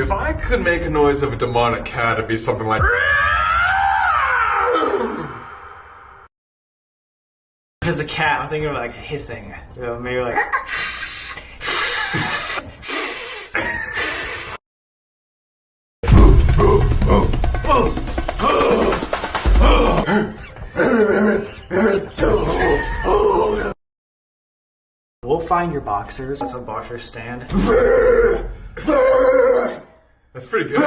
If I could make a noise of a demonic cat, it'd be something like... If it's a cat, I'm thinking of like hissing. You know, maybe like... We'll find your boxers. That's a boxer stand. That's pretty good.